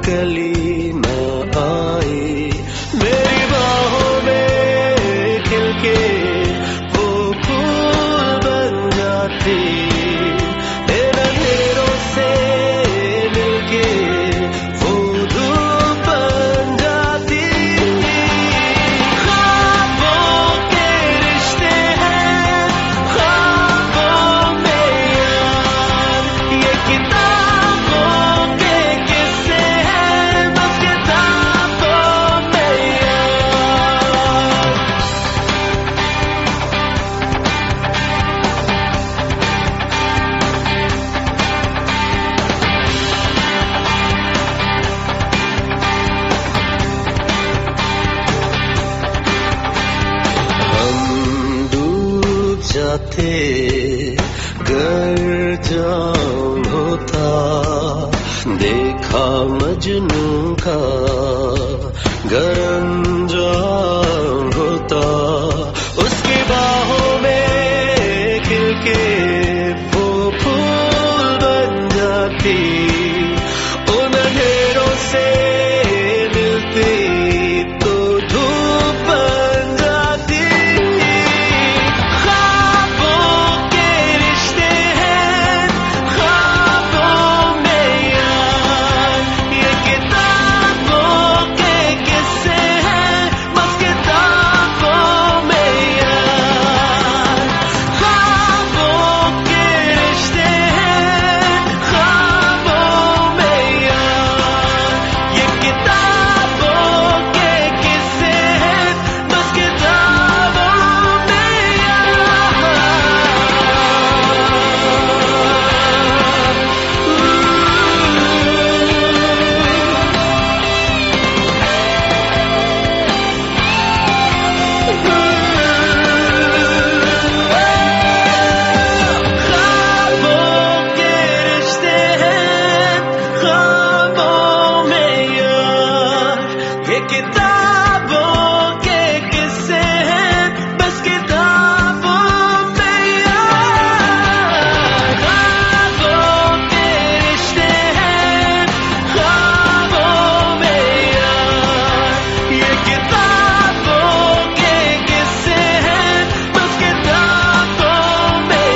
कली न आई, मेरी बाहों में खिल के वो फूल बन जाती, इन अंधेरों से मिलके वो धूप बन जाती। ख्वाबों के रिश्ते हैं ख्वाबों में यार, ये किताबों के किस्से हैं बस किताबों में यार। हम डूब जाते गर जाम होता, देखा मजनू का गर अंजाम होता, उसकी बाहों में खिल के वो फूल बन जाती, उन अंधेरों से मिलती तो धूप बन जाती। ख्वाबों के रिश्ते हैं ख्वाबों में यार, ये किताबों के किस्से हैं बस किताबों में यार। ख्वाबों के रिश्ते हैं ख्वाबों में यार, ये किताबों के किस्से हैं बस किताबों में यार। ख्वाबों के रिश्ते हैं ख्वाबों में यार, ये किताबों के किस्से हैं बस किताबों में यार। ख्वाबों के रिश्ते हैं ख्वाबों में यार, ये किताबों के किस्से हैं बस किताबों में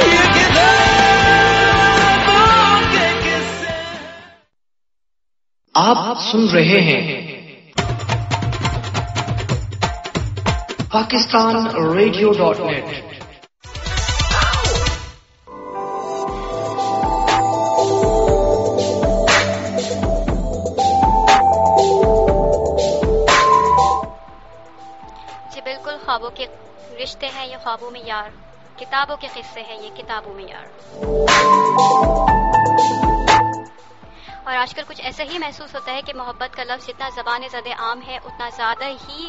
ये किताबों के किस्से। आप सुन रहे हैं pakistanradio.net। जी बिल्कुल, ख्वाबों के रिश्ते हैं ये ख्वाबों में यार, किताबों के किस्से हैं ये किताबों में यार। और आजकल कुछ ऐसा ही महसूस होता है कि मोहब्बत का लफ्ज़ जितना ज़बान ज़्यादा आम है उतना ज़्यादा ही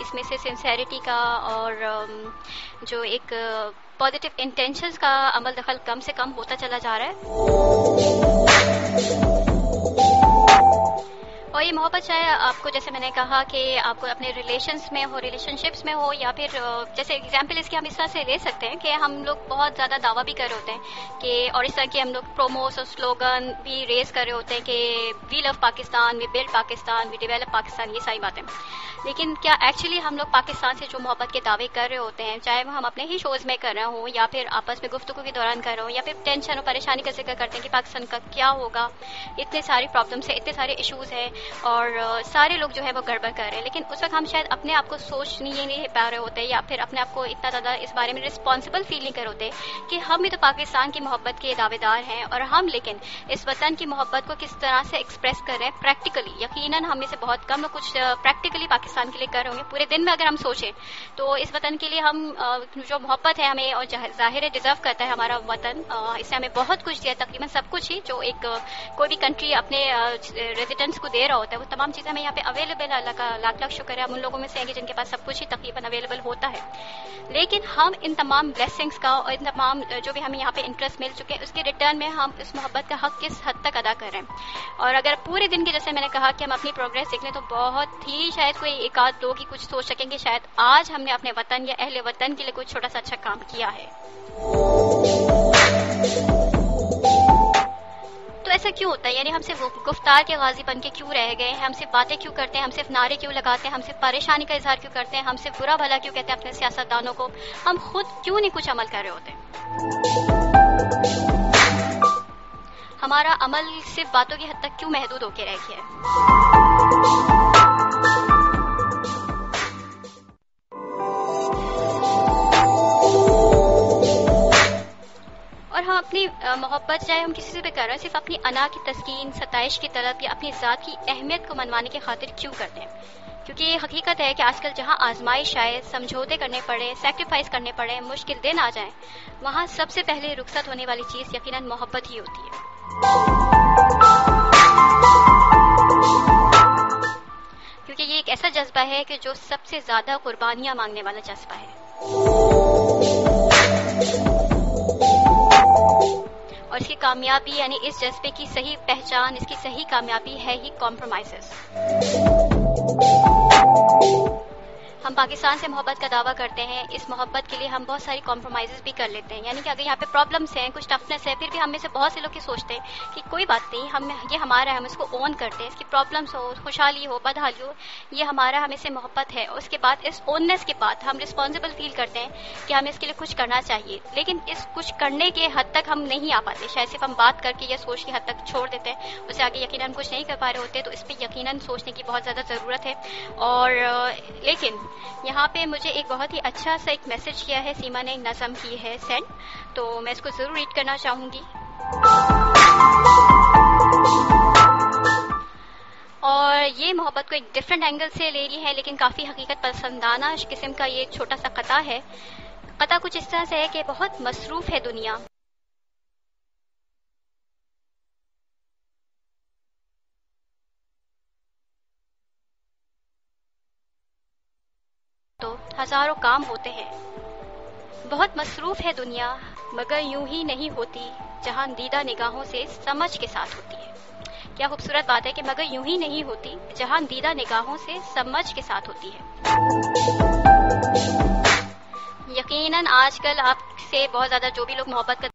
इसमें से सिंसेरिटी का और जो एक पॉजिटिव इंटेंशंस का अमल दखल कम से कम होता चला जा रहा है। और ये मोहब्बत चाहे आपको, जैसे मैंने कहा कि आपको अपने रिलेशनशिप्स में हो या फिर जैसे एग्जाम्पल इसके हम इस तरह से ले सकते हैं कि हम लोग बहुत ज़्यादा दावा भी कर रहे होते हैं कि, और इस तरह के हम लोग प्रोमोस और स्लोगन भी रेस कर रहे होते हैं कि we love Pakistan, we build Pakistan, we develop Pakistan, ये सारी बातें। लेकिन क्या एक्चुअली हम लोग पाकिस्तान से जो मोहब्बत के दावे कर रहे होते हैं, चाहे वो हम अपने ही शोज़ में कर रहे हों या फिर आपस में गुफ्तगू के दौरान कर रहे हों या फिर टेंशन और परेशानी का जिक्र करते हैं कि पाकिस्तान का क्या होगा, इतने सारी प्रॉब्लम्स है, इतने सारे इशूज़ हैं और सारे लोग जो है वो गड़बड़ कर रहे हैं, लेकिन उस वक्त हम शायद अपने आप को सोच नहीं पा रहे होते या फिर अपने आप को इतना ज़्यादा इस बारे में रिस्पॉन्सिबल फील नहीं कर होते कि हम भी तो पाकिस्तान की मोहब्बत के दावेदार हैं और हम लेकिन इस वतन की मोहब्बत को किस तरह से एक्सप्रेस कर रहे हैं प्रैक्टिकली। यकीनन हम में से बहुत कम लोग कुछ प्रैक्टिकली पाकिस्तान के लिए कर रहे होंगे। पूरे दिन में अगर हम सोचें तो इस वतन के लिए हम जो मोहब्बत है हमें, और ज़ाहिर है डिजर्व करता है हमारा वतन, इससे हमें बहुत कुछ दिया, तकरीबन सब कुछ ही जो एक कोई भी कंट्री अपने रेजिडेंट्स को दे रहा होता है, वो तमाम चीज़ें हमें यहाँ पे अवेलेबल है। अल्लाह का लाख लाख शुक्र है, हम उन लोगों में से हैं कि जिनके पास सब कुछ ही तकरीबन अवेलेबल होता है। लेकिन हम इन तमाम ब्लेसिंग्स का और इन तमाम जो भी हमें यहाँ पे इंटरेस्ट मिल चुके हैं, उसके रिटर्न में हम इस मोहब्बत का हक किस हद तक अदा कर रहे हैं। और अगर पूरे दिन की, जैसे मैंने कहा कि हम अपनी प्रोग्रेस देख लें, तो बहुत ही शायद कोई एक आध दो की कुछ सोच सकेंगे शायद आज हमने अपने वतन या अहले वतन के लिए कुछ छोटा सा अच्छा काम किया है। तो ऐसा क्यों होता है? यानी हम सिर्फ गुफ्तार के गाजी बन के क्यों रह गए हैं? हम सिर्फ बातें क्यों करते हैं? हम सिर्फ नारे क्यों लगाते हैं? हम सिर्फ परेशानी का इजहार क्यों करते हैं? हम सिर्फ बुरा भला क्यों कहते हैं अपने सियासतदानों को? हम खुद क्यों नहीं कुछ अमल कर रहे होते? हमारा अमल सिर्फ बातों की हद तक क्यों महदूद होकर रह गया है? और हम अपनी मोहब्बत चाहे हम किसी से भी कर रहे हैं, सिर्फ अपनी अना की तस्कीन, सताइश की तलब या अपनी ज़ात की अहमियत को मनवाने की खातिर क्यों करते हैं? क्योंकि ये हकीकत है कि आजकल जहां आजमाइश आए, समझौते करने पड़े, सैक्रिफाइस करने पड़े, मुश्किल दिन आ जाएं, वहां सबसे पहले रुखसत होने वाली चीज़ यकीनन मोहब्बत ही होती है। क्योंकि ये एक ऐसा जज्बा है कि जो सबसे ज़्यादा कुर्बानियां मांगने वाला जज्बा है। और इसकी कामयाबी, यानी इस जज्बे की सही पहचान, इसकी सही कामयाबी है ही कॉम्प्रोमाइजेस। हम पाकिस्तान से मोहब्बत का दावा करते हैं, इस मोहब्बत के लिए हम बहुत सारी कॉम्प्रोमाइज़ भी कर लेते हैं। यानी कि अगर यहाँ पे प्रॉब्लम्स हैं, कुछ टफनेस है, फिर भी हम में से बहुत से लोग ये सोचते हैं कि कोई बात नहीं, हम ये हमारा है, हम इसको ओन करते हैं। इसकी प्रॉब्लम्स हो, खुशहाली हो, बदहाली हो, ये हमारा, हमें से मोहब्बत है। और उसके बाद इस ओननेस के बाद हम रिस्पॉन्सिबल फील करते हैं कि हमें इसके लिए कुछ करना चाहिए। लेकिन इस कुछ करने के हद तक हम नहीं आ पाते। शायद सिर्फ हम बात करके या सोच की हद तक छोड़ देते हैं, उससे आगे यकीनन कुछ नहीं कर पा रहे होते। तो इस पर यकीनन सोचने की बहुत ज़्यादा ज़रूरत है। और लेकिन यहाँ पे मुझे एक बहुत ही अच्छा सा एक मैसेज किया है, सीमा ने एक नज़म की है सेंड, तो मैं इसको ज़रूर रीड करना चाहूँगी। और ये मोहब्बत को एक डिफरेंट एंगल से ले रही है, लेकिन काफ़ी हकीकत पसंदाना किस्म का ये छोटा सा कथा है। कथा कुछ इस तरह से है कि बहुत मसरूफ़ है दुनिया, तो हजारों काम होते हैं। बहुत मसरूफ है दुनिया, मगर यूं ही नहीं होती जहां दीदा निगाहों से समझ के साथ होती है। क्या खूबसूरत बात है कि मगर यूं ही नहीं होती जहां दीदा निगाहों से समझ के साथ होती है। यकीनन आजकल आपसे बहुत ज्यादा जो भी लोग मोहब्बत करते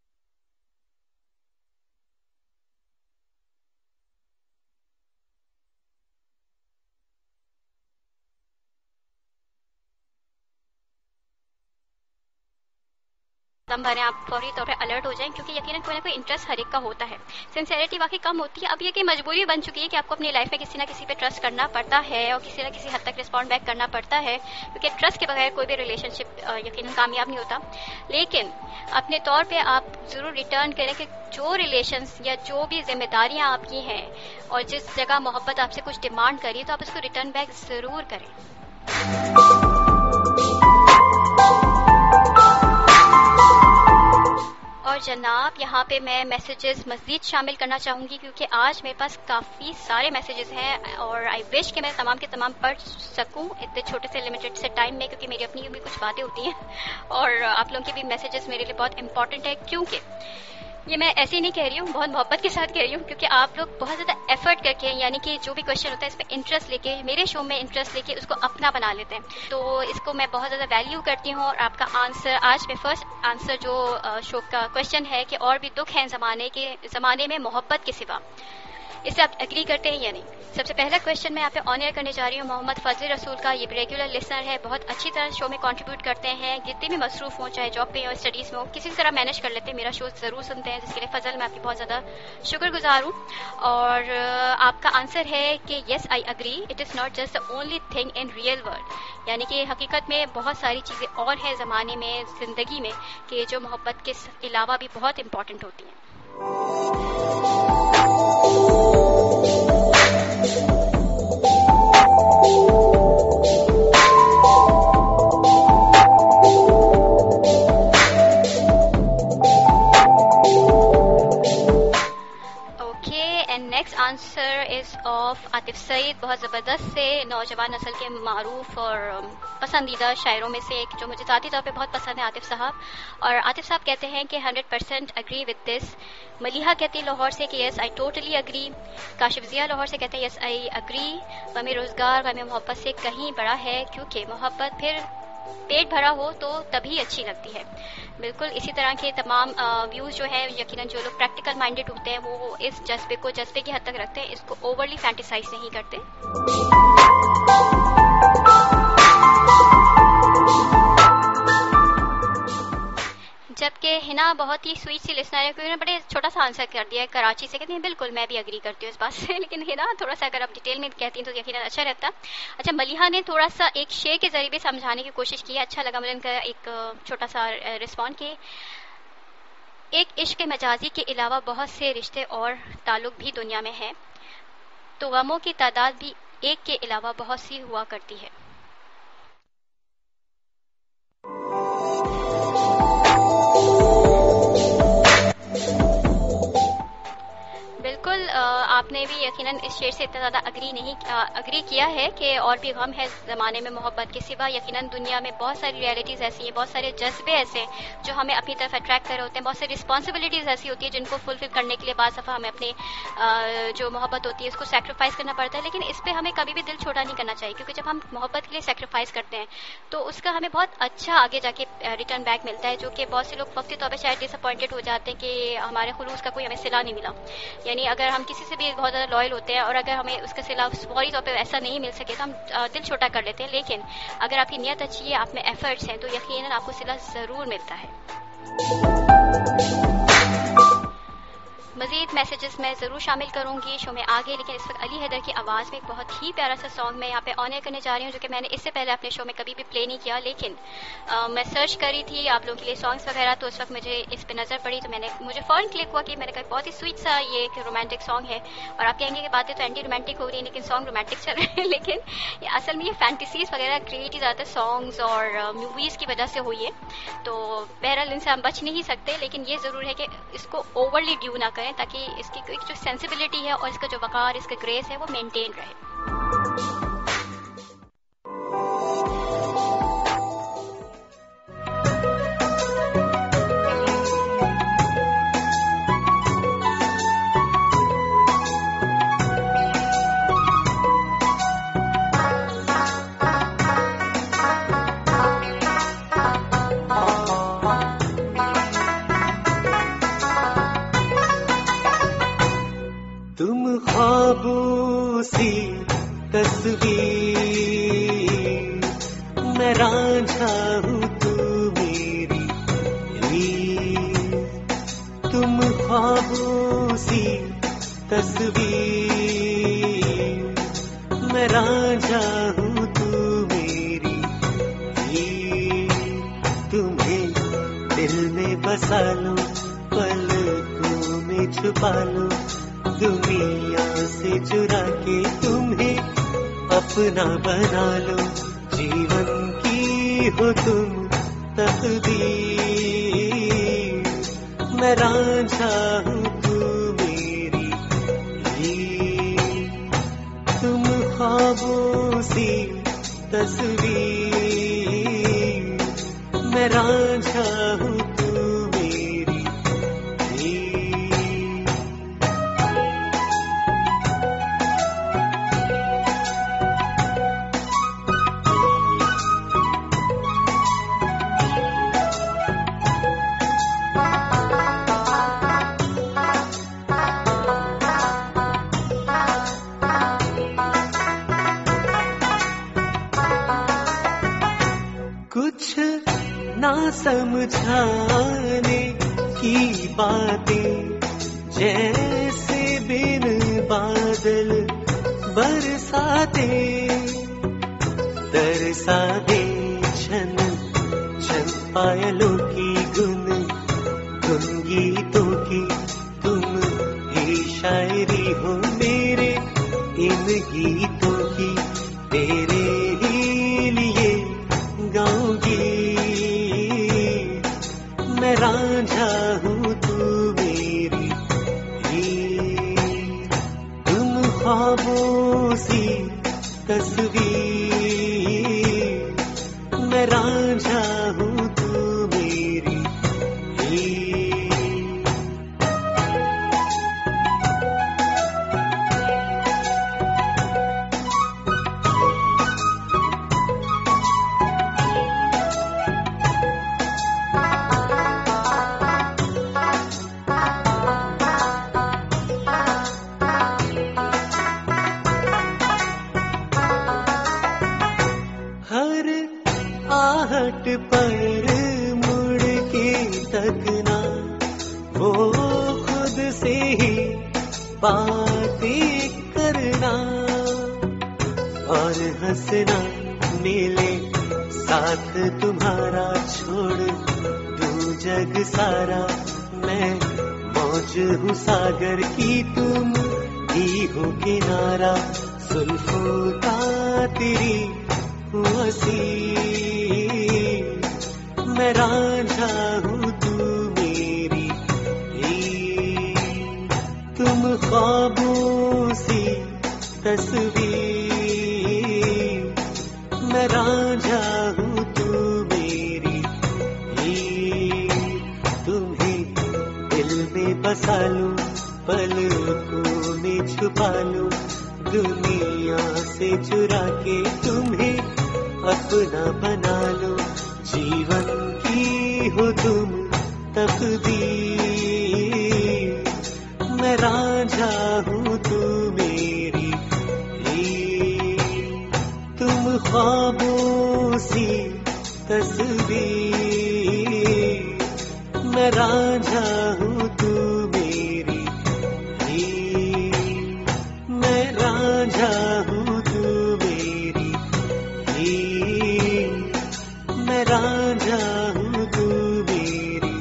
दम भरें, आप फौरी तौर पे अलर्ट हो जाएं, क्योंकि यकीनन कोई ना कोई इंटरेस्ट हर एक का होता है। सिंसियरिटी वाकई कम होती है। अब ये कि मजबूरी बन चुकी है कि आपको अपनी लाइफ में किसी ना किसी पे ट्रस्ट करना पड़ता है और किसी ना किसी हद तक रिस्पॉन्ड बैक करना पड़ता है, क्योंकि ट्रस्ट के बगैर कोई भी रिलेशनशिप यकीनन कामयाब नहीं होता। लेकिन अपने तौर पर आप ज़रूर रिटर्न करें कि जो रिलेशंस या जो भी जिम्मेदारियाँ आपकी हैं और जिस जगह मोहब्बत आपसे कुछ डिमांड करी, तो आप उसको रिटर्न बैक ज़रूर करें। और जनाब, यहाँ पे मैं मैसेजेस मज़ीद शामिल करना चाहूँगी, क्योंकि आज मेरे पास काफ़ी सारे मैसेजेस हैं और आई विश कि मैं तमाम के तमाम पढ़ सकूँ इतने छोटे से लिमिटेड से टाइम में, क्योंकि मेरी अपनी भी कुछ बातें होती हैं और आप लोगों के भी मैसेजेस मेरे लिए बहुत इंपॉर्टेंट है। क्योंकि ये मैं ऐसे ही नहीं कह रही हूँ, बहुत मोहब्बत के साथ कह रही हूँ, क्योंकि आप लोग बहुत ज़्यादा एफर्ट करके, यानी कि जो भी क्वेश्चन होता है इस पर इंटरेस्ट लेके, मेरे शो में इंटरेस्ट लेके उसको अपना बना लेते हैं। तो इसको मैं बहुत ज़्यादा वैल्यू करती हूँ। और आपका आंसर, आज में फर्स्ट आंसर जो शो का क्वेश्चन है कि और भी दुख हैं ज़माने में मोहब्बत के सिवा, इससे आप एग्री करते हैं या नहीं? सबसे पहला क्वेश्चन मैं यहाँ पे ऑन एयर करने जा रही हूँ मोहम्मद फजल रसूल का। ये रेगुलर लिसनर है, बहुत अच्छी तरह शो में कंट्रीब्यूट करते हैं, जितने भी मसरूफ हों, चाहे जॉब पे हो, स्टडीज़ में हो, किसी तरह मैनेज कर लेते हैं, मेरा शो ज़रूर सुनते हैं, जिसके लिए फजल मैं आपकी बहुत ज़्यादा शुक्रगुजार हूँ। और आपका आंसर है कि yes I agree, it is not just the only thing in real world, यानी कि हकीकत में बहुत सारी चीज़ें और हैं ज़माने में, ज़िंदगी में, कि जो मोहब्बत के अलावा भी बहुत इंपॉर्टेंट होती हैं। Next answer is of Atif سعید بہت زبردست سے نوجوان نسل کے معروف اور پسندیدہ شاعروں میں سے ایک جو مجھے ذاتی طور پہ بہت پسند ہے عاطف صاحب. اور عاطف صاحب کہتے ہیں کہ 100% اگری وتھ دس. ملیحہ کہتی ہے لاہور سے کہ yes I totally agree. Kashif Zia Lahore سے کہتے ہیں یس آئی اگری. غم روزگار غم محبت سے کہیں بڑا ہے کیونکہ محبت پھر پیٹ بھرا ہو تو تبھی اچھی لگتی ہے. بالکل اسی طرح کے تمام ویوز جو ہیں یقیناً جو لوگ پریکٹیکل مائنڈیڈ ہوتے ہیں وہ اس جذبے کو جذبے کی حد تک رکھتے ہیں, اس کو اوورلی فینٹیسائز نہیں کرتے. جبکہ ہنا بہت ہی سویٹ سی لسنر ہے, کیونکہ بڑے چھوٹا سا آنسر کر دیا ہے کراچی سے. کہتی ہیں بالکل میں بھی اگری کرتی ہوں اس بات سے, لیکن ہنا تھوڑا سا اگر آپ ڈیٹیل میں کہتی ہیں تو یقیناً اچھا رہتا. اچھا ملیحہ نے تھوڑا سا ایک شعر کے ذریعے بھی سمجھانے کی کوشش کی ہے, اچھا لگا مجھے ان کا ایک چھوٹا سا رسپانڈ کہ ایک عشق مجازی کے علاوہ بہت سے رشتے اور تعلق بھی دنیا میں ہیں, تو غموں کی تعداد بھی ایک کے علاوہ بہت سی ہوا کرتی ہے. بالکل آپ نے بھی یقیناً اس شعر سے اتنا زیادہ اگری کیا ہے کہ اور بھی غم ہے زمانے میں محبت کے سوا. یقیناً دنیا میں بہت ساری ریئلٹیز ایسی ہیں, بہت سارے جذبے ایسے ہیں جو ہمیں اپنی طرف اٹریکٹ کر رہے ہوتے ہیں, بہت ساری رسپانسبلٹیز ایسی ہوتی ہیں جن کو فلفل کرنے کے لیے بعض دفعہ ہمیں اپنے جو محبت ہوتی ہے اس کو سیکریفائز کرنا پڑتا ہے. لیکن اس پہ ہمیں کبھی بھی دل چھوٹا نہیں کرنا چاہیے, کیونکہ جب ہم محبت کے لیے سیکریفائز کرتے ہیں تو اس کا ہمیں بہت اچھا آگے جا کے ریٹرن بیک ملتا ہے, جو کہ بہت سے لوگ وقتی طور پہ شاید ڈس اپوائنٹڈ ہو جاتے ہیں کہ ہمارے خلوص کا کوئی ہمیں صلہ نہیں ملا. یعنی اگر ہم کسی سے بھی بہت زیادہ لائل ہوتے ہیں اور اگر ہمیں اس کا صلہ فوری طور پہ ایسا نہیں مل سکے تو ہم دل چھوٹا کر لیتے ہیں, لیکن اگر آپ کی نیت اچھی ہے, آپ میں ایفرٹس ہیں, تو یقیناً آپ کو صلہ ضرور ملتا ہے. مزید میسیجز میں ضرور شامل کروں گی شو میں آگے, لیکن اس وقت علی حیدر کی آواز میں ایک بہت ہی پیارا سا سانگ میں یہاں پہ آن ایئر کرنے جا رہی ہوں, جو کہ میں نے اس سے پہلے اپنے شو میں کبھی بھی پلے نہیں کیا. لیکن میں سرچ کری تھی آپ لوگوں کے لیے سانگس وغیرہ, تو اس وقت مجھے اس پہ نظر پڑی, تو مجھے فوراً کلک ہوا کہ میں نے کہا بہت ہی سویٹ سا یہ ایک رومانٹک سانگ ہے. اور آپ کہیں گے کہ باتیں تو اینٹی رومانٹک ہو رہی ہیں لیکن سانگ رومانٹک چل رہے ہیں, لیکن اصل میں یہ فینٹیسیز وغیرہ کریٹ ہی زیادہ سانگس اور موویز کی وجہ سے ہوئی ہے. تو بہرحال ان سے ہم بچ نہیں سکتے, لیکن یہ ضرور ہے کہ اس کو اوورلی ڈیو نہ کریں تاکہ اس کی جو سینسیبلٹی ہے اور اس کا جو وقار, اس کا گریس ہے وہ مینٹین رہے. خوابوں سی تصویر میں رانجھا ہوں تو میری ہیر, تم خوابوں سی تصویر میں رانجھا ہوں تو میری ہیر, تمہیں دل میں بسا لو پلکوں میں چھپا لو, دنیا سے چرا کے تمہیں اپنا بنا لو, جیون کی ہو تم تقدیر, میں رانجھا ہوں تو میری ہیر, تم خوابوں سی تصویر میں رانجھا ہوں تو میری ہیر. کچھ نہ سمجھانے کی باتیں جیسے بن بادل برساتے, ترسا دے چھن چھن پایلوں کی گن گن گیتوں کی, تم ہی شاعری ہو میرے ان گیتوں کی, تیرے ہی لیے گاؤں گی میں رانجھا ہوں تو میری ہیر, تم خوابوں رانجھا ہوں تو میری پر مڑ کے تکنا وہ خود سے ہی باتیں کرنا اور ہنسنا ملے ساتھ تمہارا چھوڑ دوں جگ سارا میں موج ہوں ساگر کی تم ہی ہو کنارا زلفوں کا تیری وسیع میں رانجھا ہوں تو میری تم خوابوں سی تصویر میں رانجھا ہوں تو میری تمہیں دل میں بسا لوں پلکوں میں چھپا لوں دنیا سے چرا کے تمہیں اپنا بنا لو جیون کی ہو تم تقدیر میں رانجھا ہوں تو میری تم خوابوں سی تصویر میں رانجھا ہوں تو میری میں رانجھا ہوں تو میری میں رانجھا ہوں تو میری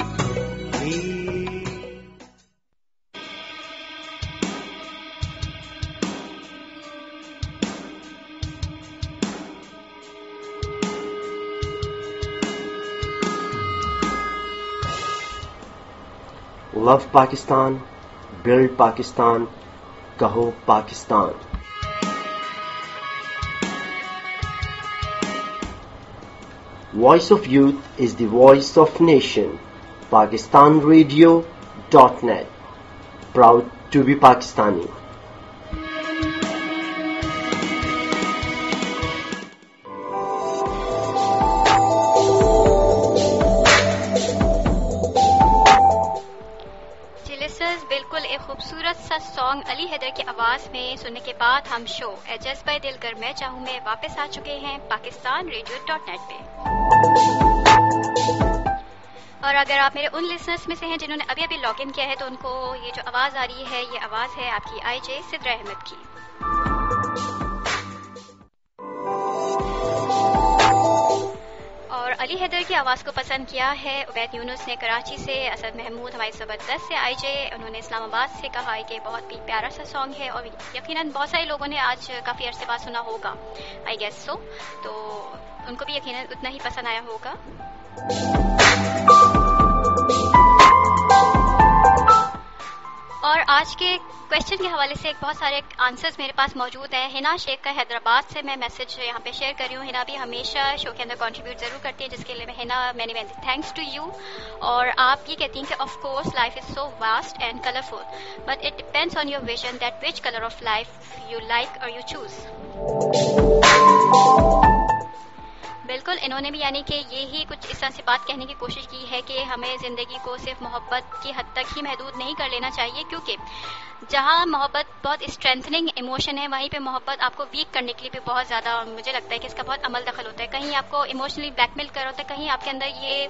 Love Pakistan, build Pakistan, kaho Pakistan. Voice of Youth is the voice of nation. PakistanRadio.net. Proud to be Pakistani. بالکل ایک خوبصورت سا سانگ علی حیدر کی آواز میں سننے کے بعد ہم شو اے جذبہ دل گر میں چاہوں میں واپس آ چکے ہیں PakistanRadio.net پہ. اور اگر آپ میرے ان لسنرز میں سے ہیں جنہوں نے ابھی لاگ ان کیا ہے تو ان کو یہ جو آواز آ رہی ہے یہ آواز ہے آپ کی آئی جے صدر احمد کی. اور علی حیدر کی آواز کو پسند کیا ہے عبید یونس نے کراچی سے، اسد محمود ہماری زبردست سے آئی جے، انہوں نے اسلام آباد سے کہا ہے کہ بہت ہی پیارا سا سانگ ہے اور یقیناً بہت سارے لوگوں نے آج کافی عرصے بعد سنا ہوگا آئی گیس سو، تو ان کو بھی یقیناً اتنا ہی پسند آیا ہوگا. اور آج کے کوشچن کے حوالے سے بہت سارے آنسرز میرے پاس موجود ہیں. ہنا شیخ کا حیدرآباد سے میں میسج یہاں پہ شیئر کر رہی ہوں. ہنا بھی ہمیشہ شو کے اندر کنٹریبیوٹ ضرور کرتی ہے، جس کے لیے میں ہنا مینی تھینکس ٹو یو. اور آپ یہ کہتی ہیں کہ of course life is so vast and colourful but it depends on your vision that which colour of life you like اور یو چوز. بالکل انہوں نے بھی یعنی کہ یہی کچھ اس طرح سے بات کہنے کی کوشش کی ہے کہ ہمیں زندگی کو صرف محبت کی حد تک ہی محدود نہیں کر لینا چاہیے، کیونکہ جہاں محبت بہت اسٹرینتھنگ ایموشن ہے وہیں پہ محبت آپ کو ویک کرنے کے لیے بھی بہت زیادہ مجھے لگتا ہے کہ اس کا بہت عمل دخل ہوتا ہے. کہیں آپ کو ایموشنلی بلیک میل کر رہا ہوتا ہے، کہیں آپ کے اندر یہ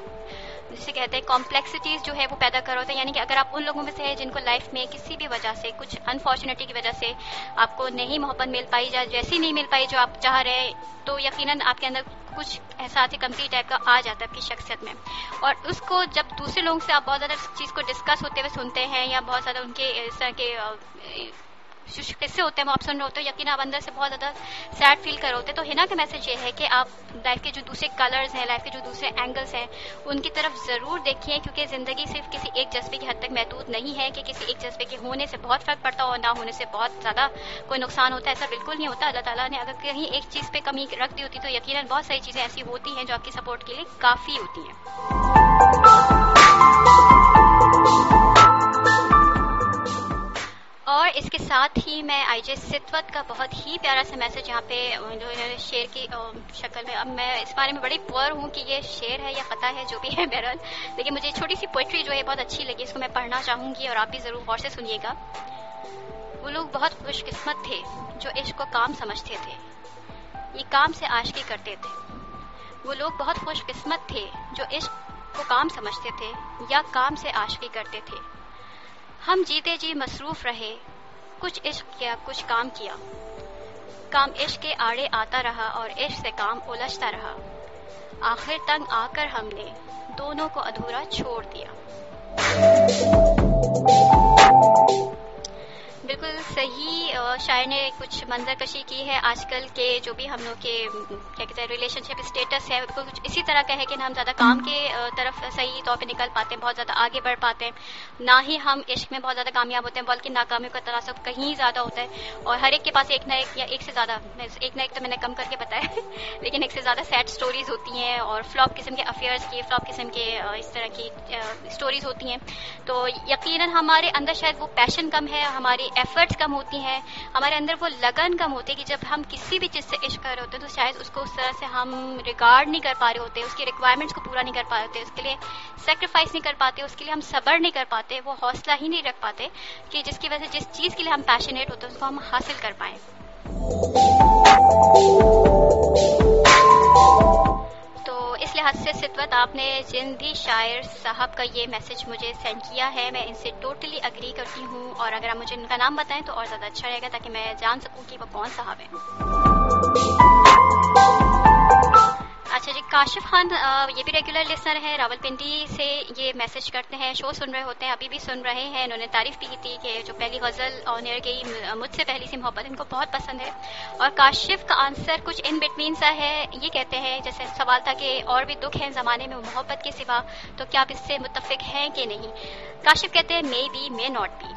جسے کہتے ہیں کمپلیکسٹیز جو ہے وہ پیدا کر ہوتا ہے. یعنی کہ اگر آپ ان لوگوں میں سے ہیں جن کو لائف میں کسی بھی وجہ سے کچھ انفارچونیٹی کی وجہ سے آپ کو نہیں محبت مل پائی جیسی نہیں مل پائی جو آپ چاہ رہے ہیں، تو یقیناً آپ کے اندر کچھ احساس کمزوری ٹائپ کا آ جاتا ہے آپ کی شخصیت میں. اور اس کو جب دوسرے لوگوں سے آپ بہت زیادہ اس چیز کو ڈسکس ہوتے ہوئے سنتے ہیں یا بہت زیادہ ان کے اس طرح کے जो किस्से होते हैं वो आप सुन रहे होते हो, यकीन आप अंदर से बहुत ज़्यादा सैड फील कर रहे होते हैं। तो हिना का मैसेज ये है कि आप लाइफ के जो दूसरे कलर्स हैं, लाइफ के जो दूसरे एंगल्स हैं, उनकी तरफ ज़रूर देखिए, क्योंकि ज़िंदगी सिर्फ किसी एक जज्बे की हद तक महदूद नहीं है कि किसी एक जज्बे के होने से बहुत फ़र्क पड़ता हो और ना होने से बहुत ज़्यादा कोई नुकसान होता है। ऐसा बिल्कुल नहीं होता। अल्लाह ताला ने अगर कहीं एक चीज़ पे कमी रख दी होती तो यकीनन बहुत सारी चीज़ें ऐसी होती हैं जो आपकी सपोर्ट के लिए काफ़ी होती हैं। और इसके साथ ही मैं आईजे सितवत का बहुत ही प्यारा सा मैसेज यहाँ पे इन्होंने शेर की शक्ल में, अब मैं इस बारे में बड़ी पुअर हूँ कि ये शेर है या कथा है, जो भी है बहरहाल, लेकिन मुझे छोटी सी पोइट्री जो है बहुत अच्छी लगी, इसको मैं पढ़ना चाहूँगी और आप भी ज़रूर गौर से सुनिएगा। वो लोग बहुत खुशकिस्मत थे जो इश्क को काम समझते थे, ये काम से आशिकी करते थे। वो लोग बहुत खुशकिस्मत थे जो इश्क को काम समझते थे या काम से आशिकी करते थे। हम जीते जी मसरूफ रहे, कुछ इश्क किया कुछ काम किया, काम इश्क के आड़े आता रहा और इश्क से काम उलझता रहा, आखिर तंग आकर हमने दोनों को अधूरा छोड़ दिया। बिल्कुल सही शायर ने कुछ मंजरकशी की है। आजकल के जो भी हम लोग के क्या कहते हैं रिलेशनशिप स्टेटस है, बिल्कुल कुछ इसी तरह का है कि हम ज़्यादा काम के तरफ सही तौर पे निकल पाते हैं, बहुत ज़्यादा आगे बढ़ पाते हैं, ना ही हम इश्क में बहुत ज़्यादा कामयाब होते हैं, बल्कि नाकामियों का तनासब कहीं ज़्यादा होता है। और हर एक के पास एक ना एक या एक से ज़्यादा, एक ना एक तो मैंने कम करके बताया लेकिन एक से ज़्यादा सैड स्टोरीज होती हैं और फ्लॉप किस्म के अफेयर्स की, फ्लॉप किस्म के इस तरह की स्टोरीज होती हैं। तो यकीनन हमारे अंदर शायद वो पैशन कम है, हमारी एफर्ट्स कम होती हैं, हमारे अंदर वो लगन कम होती है कि जब हम किसी भी चीज़ से इश्क कर रहे होते हैं तो शायद उसको उस तरह से हम रिगार्ड नहीं कर पा रहे होते, उसकी रिक्वायरमेंट्स को पूरा नहीं कर पा रहे होते, उसके लिए सेक्रीफाइस नहीं कर पाते, उसके लिए हम सब्र नहीं कर पाते, वो हौसला ही नहीं रख पाते कि जिसकी वजह से जिस चीज़ के लिए हम पैशनेट होते हैं उसको हम हासिल कर पाएं। इस लिहाज से सितवत आपने जिन भी शायर साहब का ये मैसेज मुझे सेंड किया है, मैं इनसे टोटली अग्री करती हूँ, और अगर आप मुझे इनका नाम बताएं तो और ज़्यादा अच्छा रहेगा ताकि मैं जान सकूँ कि वो कौन साहब हैं। अच्छा जी, काशिफ खान ये भी रेगुलर लिसनर है, रावलपिंडी से ये मैसेज करते हैं, शो सुन रहे होते हैं, अभी भी सुन रहे हैं। इन्होंने तारीफ भी की थी कि जो पहली गज़ल ऑन एयर गई मुझसे पहली सी मोहब्बत इनको बहुत पसंद है। और काशिफ का आंसर कुछ इन बिटवीन सा है, ये कहते हैं जैसे सवाल था कि और भी दुख हैं ज़माने में मोहब्बत के सिवा, तो क्या आप इससे मुत्तफिक हैं कि नहीं। काशिफ कहते हैं may be may not be,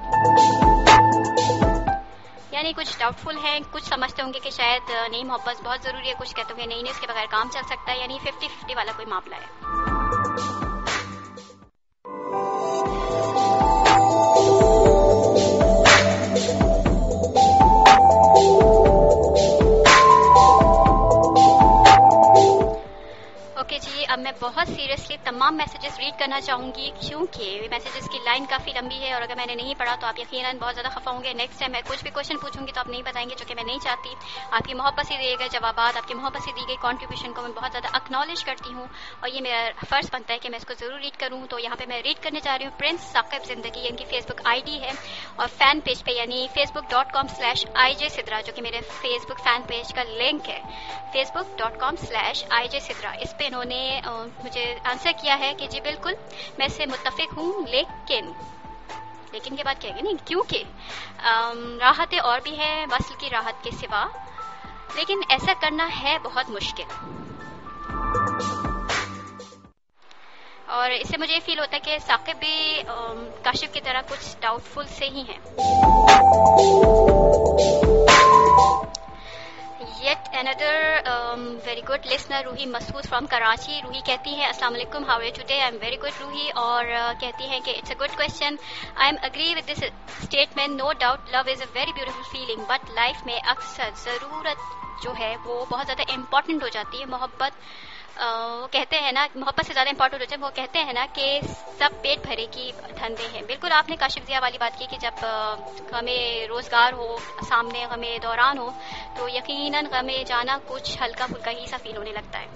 यानी कुछ डाउटफुल हैं, कुछ समझते होंगे कि शायद नई मोहब्बत बहुत ज़रूरी है, कुछ कहते होंगे नहीं नहीं इसके बगैर काम चल सकता है, यानी 50-50 वाला कोई मामला है। ओके जी, अब मैं बहुत सीरियसली तमाम मैसेजेस रीड करना चाहूँगी क्योंकि मैसेजेस की लाइन काफ़ी लंबी है और अगर मैंने नहीं पढ़ा तो आप यकीनन बहुत ज़्यादा खफा होंगे। नेक्स्ट टाइम मैं कुछ भी क्वेश्चन पूछूंगी तो आप नहीं बताएंगे, जो कि मैं नहीं चाहती। आपकी मोहब्बत से दिए गए जवाबात, आपकी मोहब्बत से दी गई कॉन्ट्रीब्यूशन को मैं बहुत ज़्यादा एक्नॉलेज करती हूँ और ये मेरा फ़र्ज़ बनता है कि मैं इसको ज़रूर रीड करूँ। तो यहाँ पर मैं रीड करने जा रही हूँ प्रिंस साकिब ज़िंदगी, इनकी फेसबुक ID है और फ़ैन पेज पे यानी facebook.com/IJ Sidra, जो कि मेरे फेसबुक फ़ैन पेज का लिंक है, facebook.com/IJ Sidra। इस पर इन्होंने मुझे आंसर किया है कि जी बिल्कुल मैं इससे मुत्तफिक हूँ, लेकिन के बाद कहेंगे नहीं, क्योंकि राहतें और भी हैं वस्ल की राहत के सिवा, लेकिन ऐसा करना है बहुत मुश्किल। और इससे मुझे फील होता है कि साकिब भी काशिफ की तरह कुछ डाउटफुल से ही हैं। Yet another very good listener, Ruhi Masood from Karachi. Ruhi कहती है अस्सलाम वालेकुम, how are you today? I'm very good Ruhi, और कहती है कि it's a good question. I am agree with this statement. No doubt love is a very beautiful feeling, but life में अक्सर ज़रूरत जो है वो बहुत ज़्यादा इम्पॉर्टेंट हो जाती है। मोहब्बत वो कहते हैं ना, मोहब्बत से ज़्यादा इंपॉर्टेंट हो जाए, वो कहते हैं ना कि सब पेट भरे की धंधे हैं। बिल्कुल आपने काशिफ ज़िया वाली बात की कि जब हमें रोज़गार हो सामने, हमें दौरान हो, तो यकीनन हमें जाना कुछ हल्का फुल्का ही सा फील होने लगता है।